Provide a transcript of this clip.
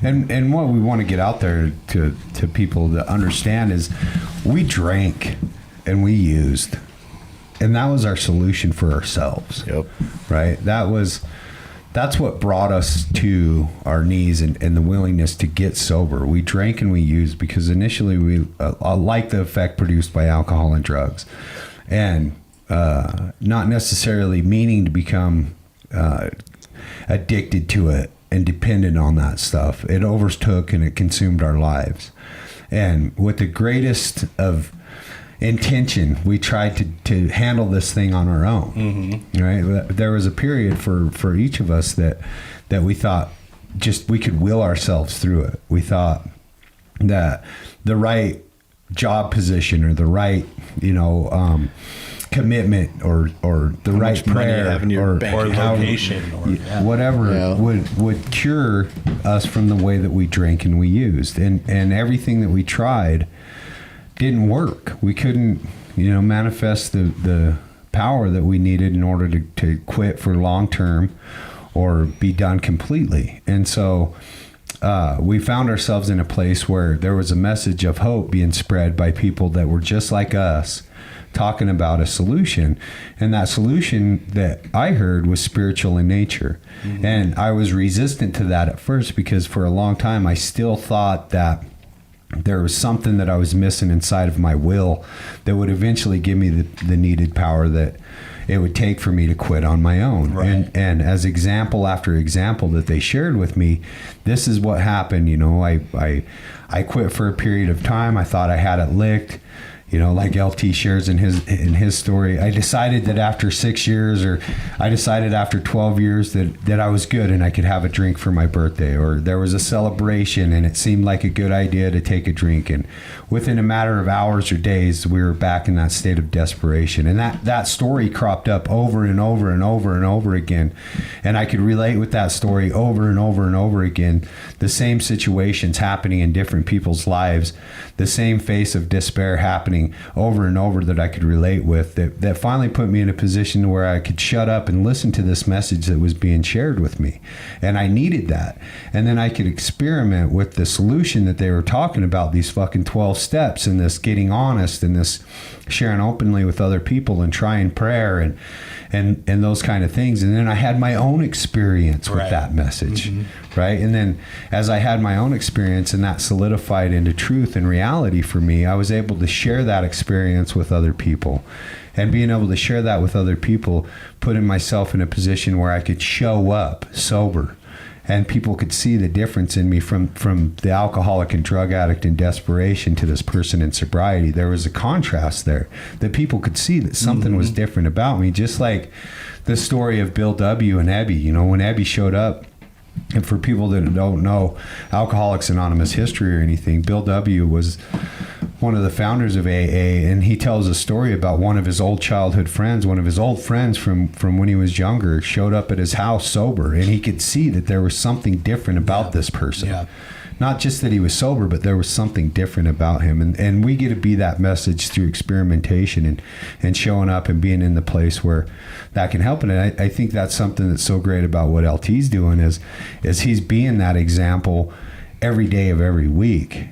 And what we want to get out there to people to understand is we drank and we used, and that was our solution for ourselves. Yep. Right. That's what brought us to our knees and the willingness to get sober. We drank and we used because initially we liked the effect produced by alcohol and drugs, and not necessarily meaning to become addicted to it and dependent on that stuff. It overtook and it consumed our lives. And with the greatest of intention, we tried to handle this thing on our own. Mm-hmm. Right? There was a period for each of us that we thought just we could will ourselves through it. We thought that the right job position or the right, commitment or the how right prayer or location or whatever would cure us from the way that we drank and we used, and everything that we tried didn't work. We couldn't manifest the power that we needed in order to quit for long term or be done completely. And so we found ourselves in a place where there was a message of hope being spread by people that were just like us, talking about a solution. And that solution that I heard was spiritual in nature. Mm-hmm. And I was resistant to that at first because for a long time I still thought that there was something that I was missing inside of my will that would eventually give me the needed power that it would take for me to quit on my own. Right. And as example after example that they shared with me, this is what happened. I quit for a period of time. I thought I had it licked. Like LT shares in his story, I decided that after 6 years, or I decided after 12 years that I was good and I could have a drink for my birthday, or there was a celebration and it seemed like a good idea to take a drink. And within a matter of hours or days, we were back in that state of desperation. And that story cropped up over and over and over and over again. And I could relate with that story over and over and over again. The same situations happening in different people's lives, the same face of despair happening over and over that I could relate with, that finally put me in a position where I could shut up and listen to this message that was being shared with me. And I needed that. And then I could experiment with the solution that they were talking about, these fucking 12 steps and this getting honest and this sharing openly with other people and trying prayer and those kind of things. And then I had my own experience with that message. Mm-hmm. Right. And then as I had my own experience and that solidified into truth and reality for me, I was able to share that experience with other people. And being able to share that with other people, putting myself in a position where I could show up sober and people could see the difference in me from the alcoholic and drug addict in desperation to this person in sobriety. There was a contrast there that people could see that something was different about me, just like the story of Bill W. and Ebby. When Ebby showed up, and for people that don't know Alcoholics Anonymous history or anything, Bill W. was one of the founders of AA, and he tells a story about one of his old childhood friends, one of his old friends from when he was younger, showed up at his house sober, and he could see that there was something different about this person. Yeah. Not just that he was sober, but there was something different about him. And we get to be that message through experimentation and showing up and being in the place where that can help. And I think that's something that's so great about what LT's doing is he's being that example every day of every week.